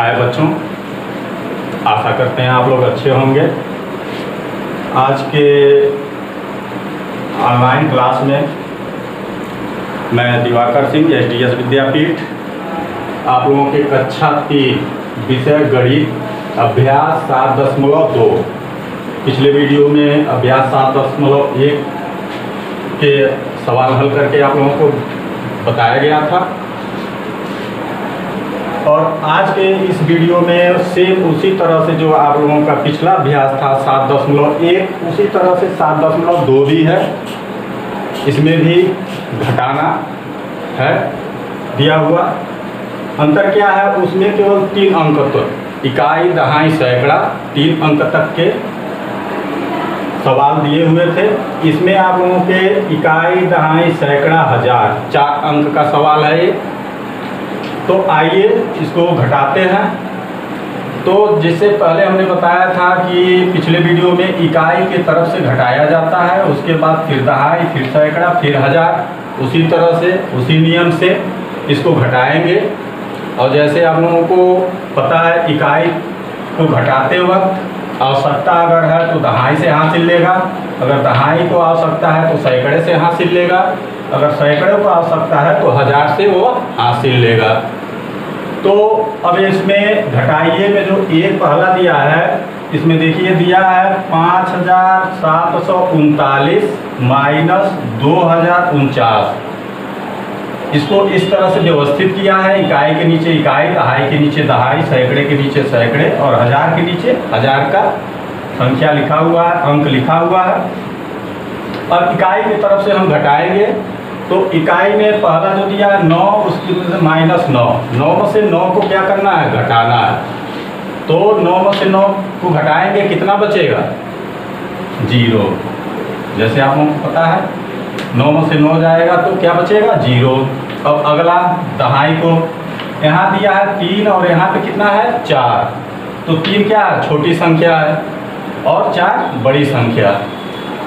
हाय बच्चों, आशा करते हैं आप लोग अच्छे होंगे। आज के ऑनलाइन क्लास में मैं दिवाकर सिंह SDS विद्यापीठ आप लोगों के कक्षा 3 विषय गणित अभ्यास 7.2 पिछले वीडियो में अभ्यास 7.1 के सवाल हल करके आप लोगों को बताया गया था और आज के इस वीडियो में सेम उसी तरह से जो आप लोगों का पिछला अभ्यास था 7.1 उसी तरह से 7.2 भी है। इसमें भी घटाना है दिया हुआ। अंतर क्या है, उसमें केवल 3 अंक तक इकाई दहाई सैकड़ा 3 अंक तक के सवाल दिए हुए थे। इसमें आप लोगों के इकाई दहाई सैकड़ा हजार 4 अंक का सवाल है ये। तो आइए इसको घटाते हैं। तो जिससे पहले हमने बताया था कि पिछले वीडियो में इकाई के तरफ से घटाया जाता है, उसके बाद फिर दहाई, फिर सैकड़ा, फिर हजार, उसी तरह से उसी नियम से इसको घटाएंगे। और जैसे आप लोगों को पता है इकाई को घटाते वक्त आवश्यकता अगर है तो दहाई से हासिल लेगा, अगर दहाई को आवश्यकता है तो सैकड़े से हासिल लेगा, अगर सैकड़े को आवश्यकता है तो हजार से वो हासिल लेगा। तो अब इसमें घटाइए में जो एक पहला दिया है, इसमें देखिए दिया है 5739 माइनस 2049। इसको इस तरह से व्यवस्थित किया है, इकाई के नीचे इकाई, दहाई के नीचे दहाई, सैकड़े के नीचे सैकड़े और हजार के नीचे हजार का संख्या लिखा हुआ है, अंक लिखा हुआ है। और इकाई की तरफ से हम घटाएंगे तो इकाई में पहला जो दिया है 9, उसकी माइनस 9, 9 में से 9 को क्या करना है, घटाना है। तो 9 में से 9 को घटाएंगे, कितना बचेगा, 0। जैसे आप लोगों को पता है 9 में से 9 जाएगा तो क्या बचेगा, 0। अब अगला दहाई को यहाँ दिया है 3 और यहाँ पे कितना है, 4। तो 3 क्या है, छोटी संख्या है और 4 बड़ी संख्या।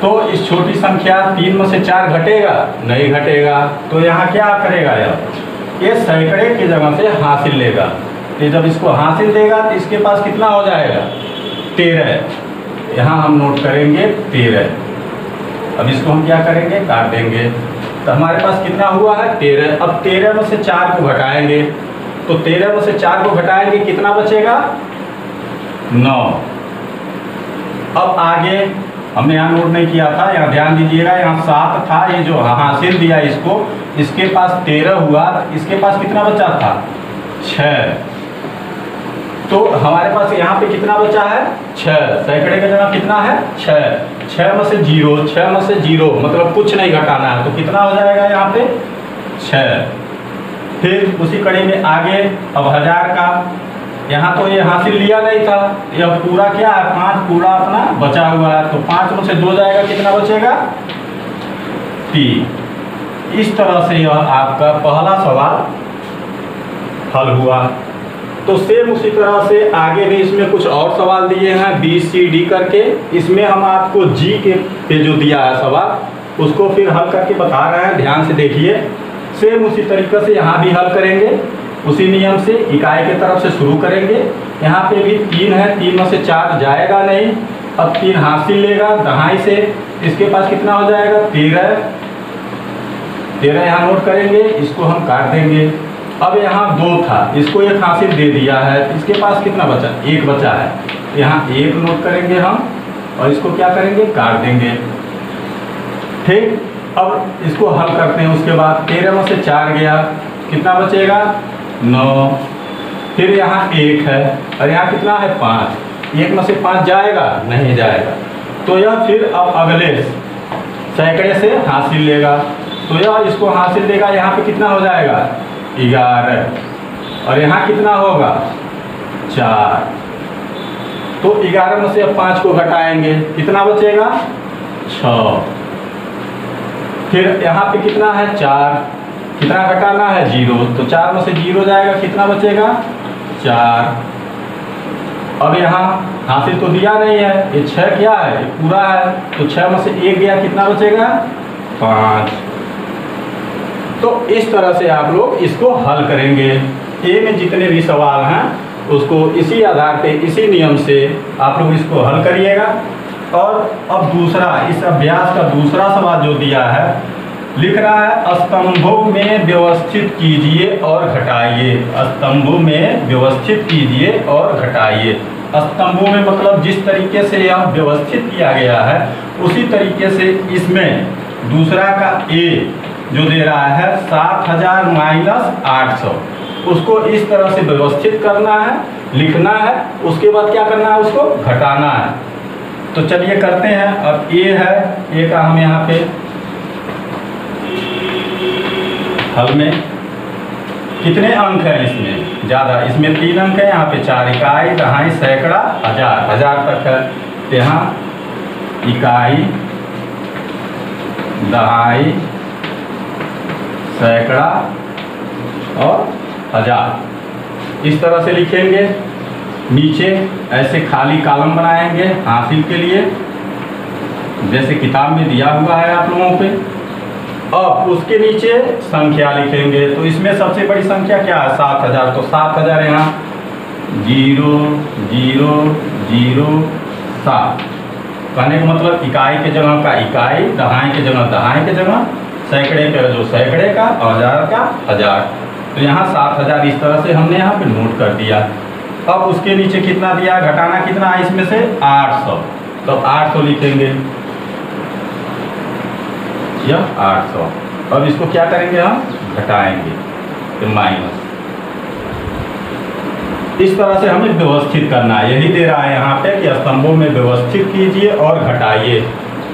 तो इस छोटी संख्या 3 में से 4 घटेगा, नहीं घटेगा। तो यहाँ क्या करेगा, ये सैकड़े की जगह से हासिल लेगा। तो जब इसको हासिल देगा तो इसके पास कितना हो जाएगा, 13। यहाँ हम नोट करेंगे 13। अब इसको हम क्या करेंगे, काट देंगे। तो हमारे पास कितना हुआ है, 13। अब 13 में से 4 को घटाएंगे तो 13 में से 4 को घटाएंगे, कितना बचेगा, 9। अब आगे हमने यहाँ नोट नहीं किया था, यहाँ ध्यान दीजिएगा, यहाँ 7 था, ये जो हासिल दिया इसको, इसके पास 13 हुआ, इसके पास कितना बचा था, 6। तो हमारे पास यहाँ पे कितना बचा है, 6। सैकड़े की जगह कितना है, 6। 6 में से 0, 6 में से 0 मतलब कुछ नहीं घटाना है, तो कितना हो जाएगा यहाँ पे, 6। फिर उसी कड़ी में आगे अब हजार का, यहाँ तो ये हासिल लिया नहीं था, यह पूरा क्या है, 5 पूरा अपना बचा हुआ है। तो 5 में से 2 जाएगा, कितना बचेगा, 3। इस तरह से यह आपका पहला सवाल हल हुआ। तो सेम उसी तरह से आगे भी इसमें कुछ और सवाल दिए हैं BCD करके। इसमें हम आपको G के जो दिया है सवाल, उसको फिर हल करके बता रहे हैं, ध्यान से देखिए। सेम उसी तरीके से यहाँ भी हल करेंगे, उसी नियम से इकाई के तरफ से शुरू करेंगे। यहाँ पे भी 3 है, 3 में से 4 जाएगा नहीं। अब 3 हासिल लेगा दहाई से, इसके पास कितना हो जाएगा, 13। 13 यहाँ नोट करेंगे, इसको हम काट देंगे। अब यहाँ 2 था, इसको 1 हासिल दे दिया है, इसके पास कितना बचा, 1 बचा है। यहाँ 1 नोट करेंगे हम और इसको क्या करेंगे, काट देंगे। ठीक, अब इसको हल करते हैं। उसके बाद 13 में से 4 गया, कितना बचेगा, 9। फिर यहाँ 1 है और यहाँ कितना है, 5। 1 में से 5 जाएगा, नहीं जाएगा। तो यह फिर अब अगले सैकड़े से हासिल लेगा, तो यह इसको हासिल देगा। यहाँ पे कितना हो जाएगा, 11 और यहाँ कितना होगा, 4। तो 11 में से अब 5 को घटाएंगे, कितना बचेगा, 6। फिर यहाँ पे कितना है, 4, कितना घटाना है, 0। तो 4 में से 0 जाएगा, कितना बचेगा, 4। अब यहाँ हासिल तो दिया नहीं है, ये 6 क्या है, ये पूरा है। तो 6 में से 1 गया, कितना बचेगा, 5। तो इस तरह से आप लोग इसको हल करेंगे। ए में जितने भी सवाल हैं उसको इसी आधार पे, इसी नियम से आप लोग इसको हल करिएगा। और अब दूसरा, इस अभ्यास का दूसरा सवाल जो दिया है, लिख रहा है स्तंभों में व्यवस्थित कीजिए और घटाइए। स्तंभों में व्यवस्थित कीजिए और घटाइए। स्तंभों में मतलब जिस तरीके से यह व्यवस्थित किया गया है उसी तरीके से इसमें दूसरा का ए जो दे रहा है 7000 माइनस 800, उसको इस तरह से व्यवस्थित करना है, लिखना है, उसके बाद क्या करना है, उसको घटाना है। तो चलिए करते हैं। अब ए है, ए का हम यहाँ पे हल में कितने अंक हैं, इसमें ज़्यादा, इसमें 3 अंक है, यहाँ पे 4 इकाई, दहाई, सैकड़ा, हजार, हजार तक है। तो यहाँ इकाई, दहाई, सैकड़ा और हजार इस तरह से लिखेंगे। नीचे ऐसे खाली कॉलम बनाएंगे हासिल के लिए, जैसे किताब में दिया हुआ है आप लोगों पे। अब उसके नीचे संख्या लिखेंगे। तो इसमें सबसे बड़ी संख्या क्या है, 7000। तो 7000 यहाँ 0 0 0 7, कहने का मतलब इकाई के जगह का इकाई, दहाई के जगह दहाई के जगह, सैकड़े का जो सैकड़े का और हजार का हजार। तो यहाँ 7000 इस तरह से हमने यहाँ पे नोट कर दिया। अब उसके नीचे कितना दिया, घटाना कितना है इसमें से 800। तो 800 लिखेंगे, यह 800। अब इसको क्या करेंगे, हम घटाएंगे, तो माइनस। इस तरह से हमें व्यवस्थित करना है। यही दे रहा है यहाँ पे कि स्तंभों में व्यवस्थित कीजिए और घटाइए।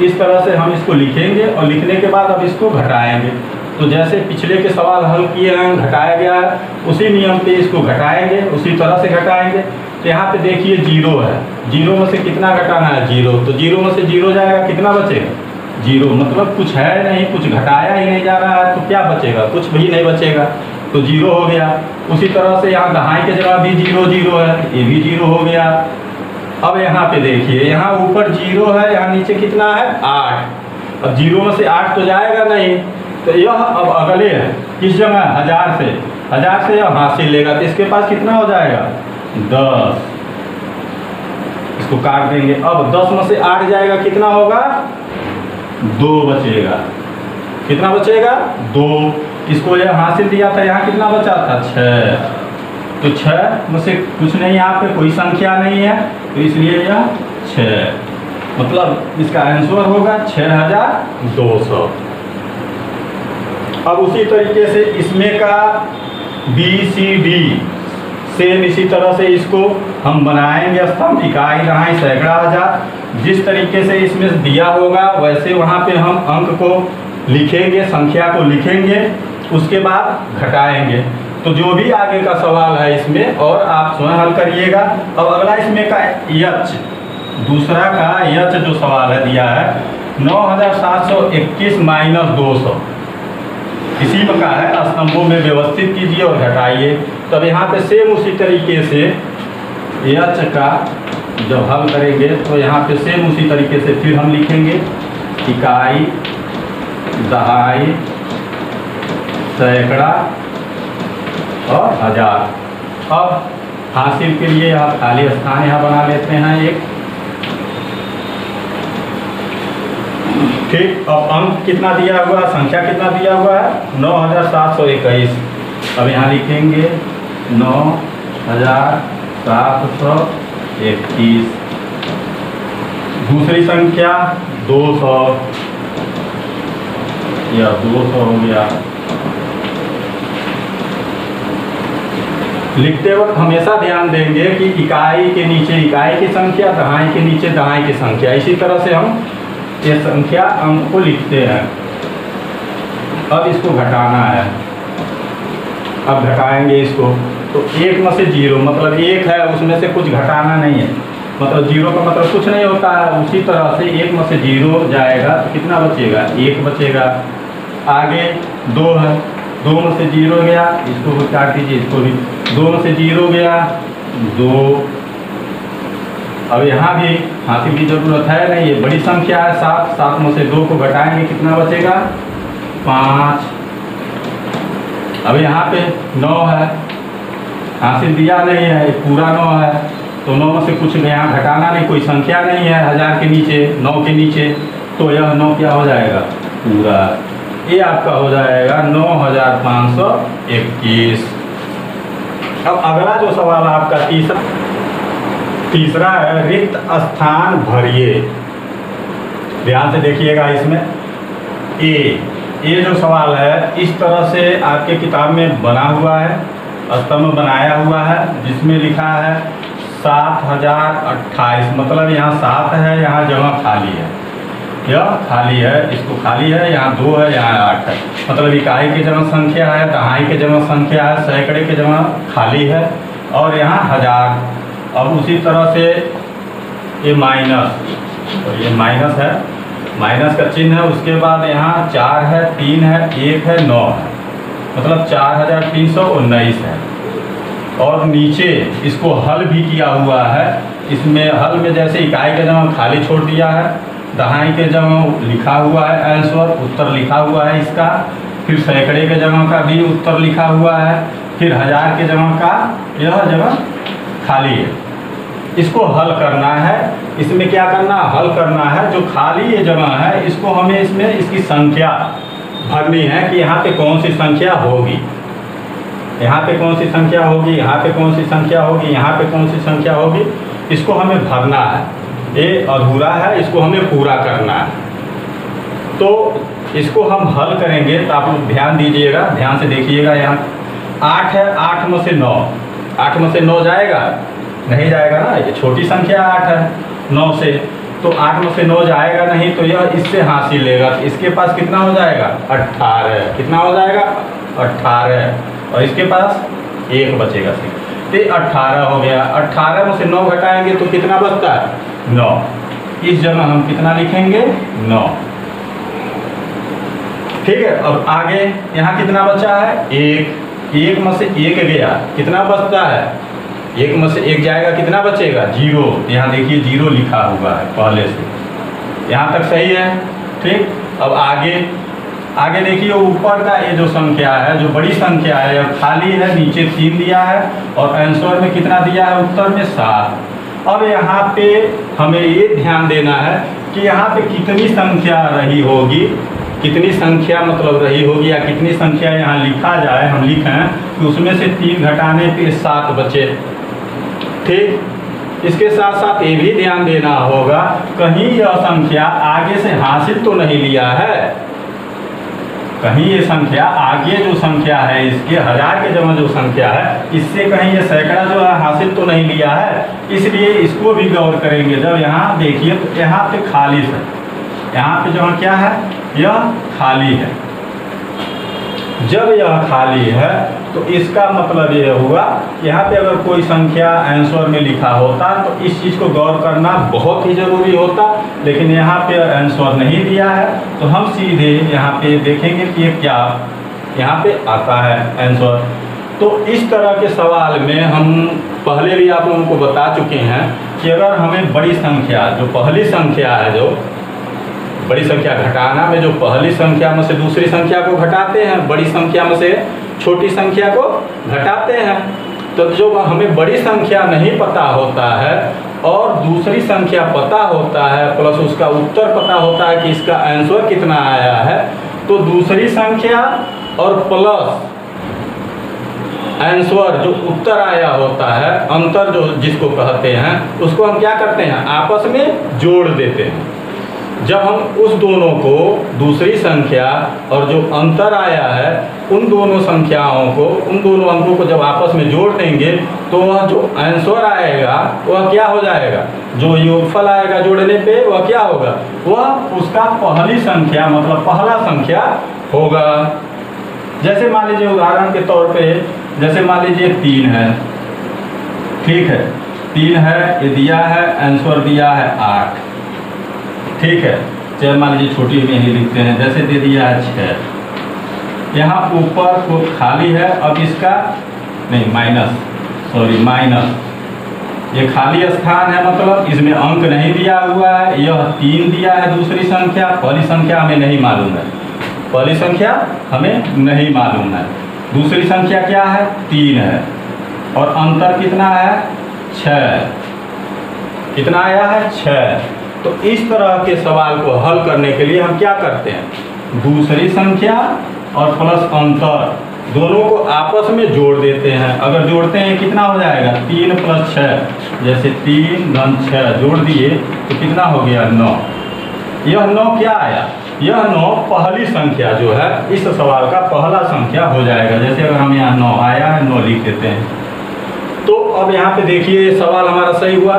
इस तरह से हम इसको लिखेंगे और लिखने के बाद अब इसको घटाएंगे। तो जैसे पिछले के सवाल हल किए हैं, घटाया गया है, उसी नियम पे इसको घटाएंगे, उसी तरह से घटाएंगे। तो यहाँ पे देखिए 0 है, 0 में से कितना घटाना है, 0। तो 0 में से 0 जाएगा, कितना बचेगा, 0। मतलब कुछ है नहीं, कुछ घटाया ही नहीं जा रहा है, तो क्या बचेगा, कुछ भी नहीं बचेगा। तो 0 हो गया। उसी तरह से यहाँ दहाई के जगह भी 0 0 है, ये भी 0 हो गया। अब यहाँ पे देखिए, यहाँ ऊपर 0 है, यहाँ नीचे कितना है, 8। अब 0 में से 8 तो जाएगा नहीं, तो यह अब अगले है, किस जगह, 1000 से। 1000 से यह हासिल लेगा, तो इसके पास कितना हो जाएगा, 10। इसको काट देंगे। अब 10 में से 8 जाएगा, कितना होगा, 2 बचेगा। कितना बचेगा, 2। इसको यह हासिल दिया था, यहाँ कितना बचा था, 6। तो 6 में से कुछ नहीं, यहाँ पे कोई संख्या नहीं है, तो इसलिए यह 6। मतलब इसका आंसर होगा 6200। अब उसी तरीके से इसमें का BCD सेम इसी तरह से इसको हम बनाएंगे स्तंभ, इकाई, दहाई, सैकड़ा, हजार। जिस तरीके से इसमें दिया होगा वैसे वहाँ पे हम अंक को लिखेंगे, संख्या को लिखेंगे, उसके बाद घटाएंगे। तो जो भी आगे का सवाल है इसमें, और आप स्वयं हल करिएगा। अब अगला इसमें का यच, दूसरा का यच जो सवाल है दिया है 9721 माइनस 200, इसी में का है स्तंभों में व्यवस्थित कीजिए और घटाइए। तब यहाँ पे सेम उसी तरीके से यच का जब हल करेंगे तो यहाँ पे सेम उसी तरीके से फिर हम लिखेंगे इकाई, दहाई, सैकड़ा और हजार। अब हासिल के लिए आप खाली स्थान यहाँ बना लेते हैं एक। ठीक, अब अंक कितना दिया हुआ, संख्या कितना दिया हुआ है, 9721। अब यहाँ लिखेंगे 9721। दूसरी संख्या 200, या 200 हो गया। लिखते वक्त हमेशा ध्यान देंगे कि इकाई के नीचे इकाई की संख्या, दहाई के नीचे दहाई की संख्या। इसी तरह से हम ये संख्या अंक को लिखते हैं। अब इसको घटाना है, अब घटाएंगे इसको। तो 1 में से 0, मतलब 1 है, उसमें से कुछ घटाना नहीं है, मतलब 0 का मतलब कुछ नहीं होता है। उसी तरह से 1 में से 0 जाएगा तो कितना बचेगा, 1 बचेगा। आगे 2 है, 2 में से 0 गया, इसको भी काट दीजिए, इसको भी 2 में से 0 गया, 2। अब यहाँ भी हासिल की जरूरत है नहीं, ये बड़ी संख्या है 7। 7 में से 2 को घटाएंगे, कितना बचेगा, 5। अब यहाँ पे 9 है, हासिल दिया नहीं है, पूरा 9 है, तो 9 में से कुछ यहाँ घटाना नहीं, कोई संख्या नहीं है 1000 के नीचे, 9 के नीचे, तो यह 9 क्या हो जाएगा पूरा। ये आपका हो जाएगा 9521। अब अगला जो सवाल आपका तीसरा है, रिक्त स्थान भरिए। ध्यान से देखिएगा इसमें ये जो सवाल है इस तरह से आपके किताब में बना हुआ है, स्तंभ बनाया हुआ है, जिसमें लिखा है 7028, मतलब यहाँ 7 है, यहाँ जगह खाली है, यह खाली है, इसको खाली है, यहाँ 2 है, यहाँ 8 है, मतलब इकाई की जगह संख्या है, दहाई की जगह संख्या है, सैकड़े की जगह खाली है, और यहाँ 1000। अब उसी तरह से ये माइनस, और ये माइनस है, माइनस का चिन्ह है, उसके बाद यहाँ 4 है, 3 है, 1 है, 9 है, मतलब 4319 है। और नीचे इसको हल भी किया हुआ है, इसमें हल में जैसे इकाई के जगह खाली छोड़ दिया है, दहाई के जगह लिखा हुआ है आंसर, उत्तर लिखा हुआ है इसका, फिर सैकड़े के जगह का भी उत्तर लिखा हुआ है, फिर 1000 के जगह का यह जगह खाली है। इसको हल करना है, इसमें क्या करना, हल करना है, जो खाली ये जगह है इसको हमें इसमें इसकी संख्या भरनी है कि यहाँ पे कौन सी संख्या होगी, यहाँ पे कौन सी संख्या होगी, यहाँ पे कौन सी संख्या होगी, यहाँ पे कौन सी संख्या होगी, इसको हमें भरना है। ये अधूरा है, इसको हमें पूरा करना है। तो इसको हम हल करेंगे, तो आप लोग ध्यान दीजिएगा, ध्यान से देखिएगा। यहाँ 8 है, 8 में से 9, 8 में से 9 जाएगा नहीं, जाएगा ना, ये छोटी संख्या 8 है 9 से, तो 8 में से 9 जाएगा नहीं, तो यह इससे हासिल लेगा, तो इसके पास कितना हो जाएगा 18, कितना हो जाएगा 18, और इसके पास 1 बचेगा सिर्फ, तो 18 हो गया। 18 में से 9 घटाएंगे तो कितना बचता है 9, इस जगह हम कितना लिखेंगे 9, ठीक है। अब आगे यहाँ कितना बचा है 1, 1 में से 1 गया, कितना बचता है, 1 में से 1 जाएगा, कितना बचेगा 0, यहाँ देखिए 0 लिखा हुआ है पहले से, यहाँ तक सही है, ठीक। अब आगे देखिए ऊपर का ये जो संख्या है, जो बड़ी संख्या है, खाली है, नीचे 3 दिया है, और आंसर में कितना दिया है, उत्तर में 7। अब यहाँ पे हमें ये ध्यान देना है कि यहाँ पे कितनी संख्या रही होगी, कितनी संख्या मतलब रही होगी, या कितनी संख्या यहाँ लिखा जाए, हम लिखें कि उसमें से 3 घटाने पे 7 बचे, ठीक। इसके साथ साथ ये भी ध्यान देना होगा कहीं यह संख्या आगे से हासिल तो नहीं लिया है, कहीं ये संख्या आगे जो संख्या है इसके 1000 के जगह जो संख्या है इससे कहीं ये सैकड़ा जो है हासिल तो नहीं लिया है, इसलिए इसको भी गौर करेंगे। जब यहाँ देखिए तो यहाँ पे खाली है, यहाँ पे जगह क्या है, यह खाली है। जब यह खाली है तो इसका मतलब ये हुआ यहाँ पे अगर कोई संख्या आंसर में लिखा होता तो इस चीज़ को गौर करना बहुत ही ज़रूरी होता, लेकिन यहाँ पे आंसर नहीं दिया है, तो हम सीधे यहाँ पे देखेंगे कि ये क्या यहाँ पे आता है आंसर। तो इस तरह के सवाल में हम पहले भी आप लोगों को बता चुके हैं कि अगर हमें बड़ी संख्या, जो पहली संख्या है, जो बड़ी संख्या घटाना में जो पहली संख्या में से दूसरी संख्या को घटाते हैं, बड़ी संख्या में से छोटी संख्या को घटाते हैं, तो जो हमें बड़ी संख्या नहीं पता होता है और दूसरी संख्या पता होता है, प्लस उसका उत्तर पता होता है कि इसका आंसर कितना आया है, तो दूसरी संख्या और प्लस आंसर जो उत्तर आया होता है, अंतर जो जिसको कहते हैं, उसको हम क्या करते हैं, आपस में जोड़ देते हैं। जब हम उस दोनों को, दूसरी संख्या और जो अंतर आया है, उन दोनों संख्याओं को, उन दोनों अंकों को जब आपस में जोड़ देंगे तो वह जो आंसर आएगा वह क्या हो जाएगा, जो योगफल आएगा जोड़ने पे वह क्या होगा, वह उसका पहली संख्या मतलब पहला संख्या होगा। जैसे मान लीजिए उदाहरण के तौर पे, जैसे मान लीजिए 3 है, ठीक है, 3 है, ये दिया है, आंसर दिया है 8, ठीक है। चलिए मान लीजिए छोटी में ही लिखते हैं, जैसे दे दिया है 6, यहाँ ऊपर को खाली है, अब इसका नहीं माइनस, ये खाली स्थान है, मतलब इसमें अंक नहीं दिया हुआ है, यह 3 दिया है दूसरी संख्या, पहली संख्या हमें नहीं मालूम है, पहली संख्या हमें नहीं मालूम है, दूसरी संख्या क्या है 3 है, और अंतर कितना है 6, कितना आया है 6। तो इस तरह के सवाल को हल करने के लिए हम क्या करते हैं, दूसरी संख्या और प्लस अंतर दोनों को आपस में जोड़ देते हैं। अगर जोड़ते हैं कितना हो जाएगा 3 + 6, जैसे 3 × 6 जोड़ दिए तो कितना हो गया 9। यह 9 क्या आया, यह 9 पहली संख्या जो है इस सवाल का पहला संख्या हो जाएगा। जैसे अगर हम यहाँ 9 आया है 9 लिख देते हैं। तो अब यहाँ पे देखिए सवाल हमारा सही हुआ।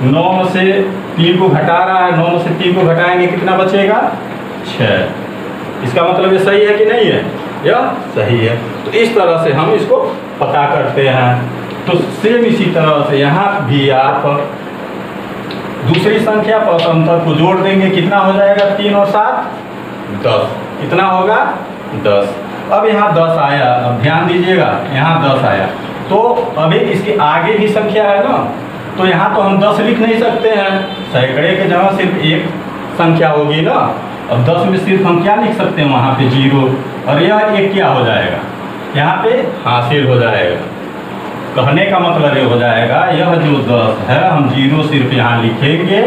9 में से 3 को घटा रहा है, 9 में से 3 को घटाएंगे कितना बचेगा 6। इसका मतलब ये सही है कि नहीं है, यह सही है। तो इस तरह से हम इसको पता करते हैं। तो सेम इसी तरह से यहाँ भी आप दूसरी संख्या प्लस अंतर को जोड़ देंगे, कितना हो जाएगा 3 और 7 10, कितना होगा 10। अब यहाँ 10 आया, अब ध्यान दीजिएगा यहाँ 10 आया, तो अभी इसके आगे भी संख्या है ना, तो यहाँ तो हम 10 लिख नहीं सकते हैं, सैकड़े के जगह सिर्फ एक संख्या होगी ना। अब 10 में सिर्फ हम क्या लिख सकते हैं, वहाँ पे 0, और यह एक क्या हो जाएगा यहाँ पे हासिल हो जाएगा। कहने का मतलब ये हो जाएगा यह जो 10 है हम 0 सिर्फ यहाँ लिखेंगे,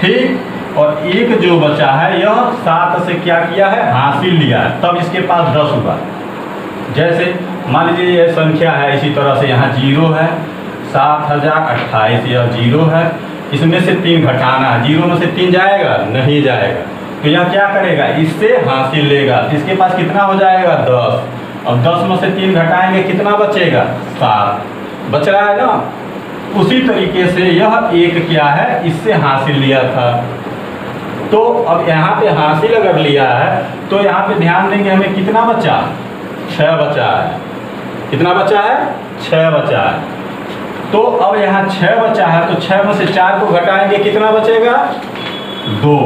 ठीक। और एक जो बचा है यह 7 से क्या किया है हासिल लिया है, तब इसके पास 10 हुआ। जैसे मान लीजिए यह संख्या है, इसी तरह से यहाँ 0 है, 7028 यह 0 है, इसमें से 3 घटाना है, 0 में से 3 जाएगा नहीं जाएगा, तो यह क्या करेगा इससे हासिल लेगा। इसके पास कितना हो जाएगा 10। अब 10 में से 3 घटाएंगे कितना बचेगा 7, बच रहा है ना। उसी तरीके से यह एक क्या है इससे हासिल लिया था। तो अब यहाँ पे हासिल अगर लिया है तो यहाँ पे ध्यान देंगे हमें कितना बचा 6 बचा है, कितना बचा है 6 बचा है। तो अब यहाँ 6 बचा है, तो 6 में से 4 को घटाएंगे कितना बचेगा 2,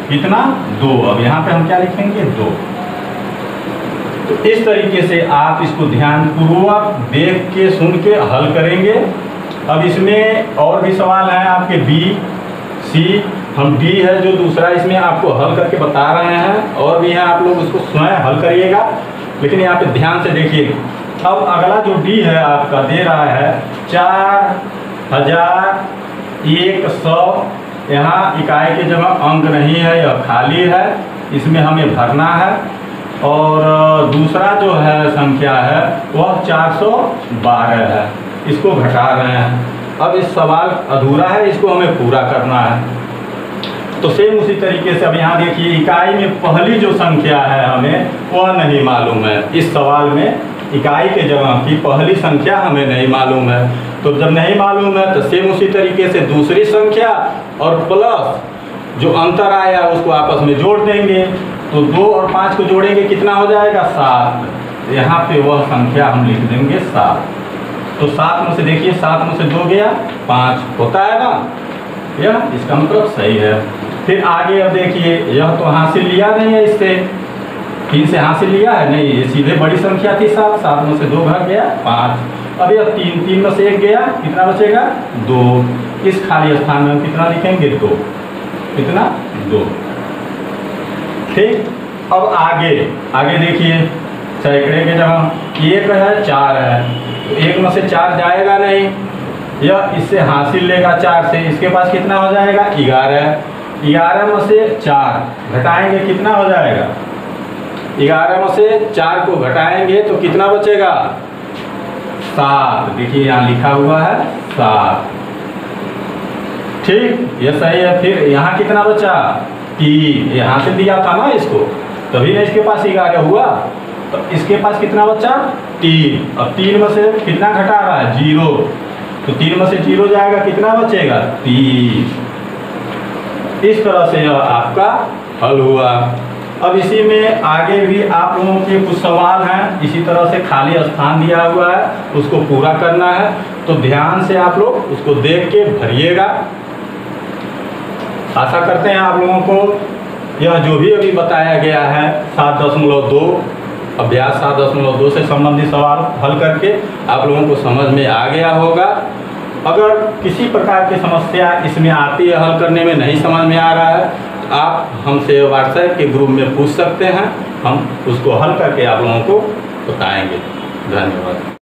कितना 2। अब यहाँ पे हम क्या लिखेंगे 2। तो इस तरीके से आप इसको ध्यानपूर्वक देख के सुन के हल करेंगे। अब इसमें और भी सवाल हैं आपके बी सी, हम डी है जो दूसरा इसमें आपको हल करके बता रहे हैं, और भी हैं आप लोग उसको स्वयं हल करिएगा। लेकिन यहाँ पे ध्यान से देखिए, अब अगला जो डी है आपका दे रहा है 4100, यहाँ इकाई की जगह अंक नहीं है, यह खाली है, इसमें हमें भरना है। और दूसरा जो है संख्या है वह 412 है, इसको घटा रहे हैं। अब इस सवाल अधूरा है, इसको हमें पूरा करना है। तो सेम उसी तरीके से अब यहाँ देखिए इकाई में पहली जो संख्या है हमें वह नहीं मालूम है। इस सवाल में इकाई के जगह की पहली संख्या हमें नहीं मालूम है, तो जब नहीं मालूम है तो सेम उसी तरीके से दूसरी संख्या और प्लस जो अंतर आया उसको आपस में जोड़ देंगे। तो 2 और 5 को जोड़ेंगे कितना हो जाएगा 7। यहाँ पे वह संख्या हम लिख देंगे 7। तो 7 में से देखिए 7 में से 2 गया 5, होता है ना, यह इसका मतलब सही है। फिर आगे अब देखिए यह तो हासिल लिया नहीं है, इससे 3 से हासिल लिया है नहीं, ये सीधे बड़ी संख्या थी 7, 7 में से 2 घट गया 5। अब यह 3, 3 में से 1 गया, कितना बचेगा 2। इस खाली स्थान में हम कितना लिखेंगे 2, कितना 2, ठीक। अब आगे देखिए सैकड़े के जगह 1 है 4 है, तो 1 में से 4 जाएगा नहीं, यह इससे हासिल लेगा 4 से, इसके पास कितना हो जाएगा 11। 11 में से 4 घटाएंगे कितना हो जाएगा 11 में से 4 को घटाएंगे तो कितना बचेगा 7। देखिए यहाँ लिखा हुआ है 7, ठीक, ये सही है। फिर यहाँ कितना बचा 3, यहाँ से दिया था ना इसको, तभी ना इसके पास 11 हुआ। तो इसके पास कितना बचा 3। अब 3 में से कितना घटा रहा है 0, तो 3 में से 0 जाएगा कितना बचेगा 3। इस तरह से यह आपका हल हुआ। अब इसी में आगे भी आप लोगों के कुछ सवाल हैं, इसी तरह से खाली स्थान दिया हुआ है, उसको पूरा करना है। तो ध्यान से आप लोग उसको देख के भरिएगा। आशा करते हैं आप लोगों को यह जो भी अभी बताया गया है 7.2 अभ्यास 7.2 से संबंधित सवाल हल करके आप लोगों को समझ में आ गया होगा। अगर किसी प्रकार की समस्या इसमें आती है, हल करने में नहीं समझ में आ रहा है, तो आप हमसे व्हाट्सएप के ग्रुप में पूछ सकते हैं, हम उसको हल करके आप लोगों को बताएंगे। धन्यवाद।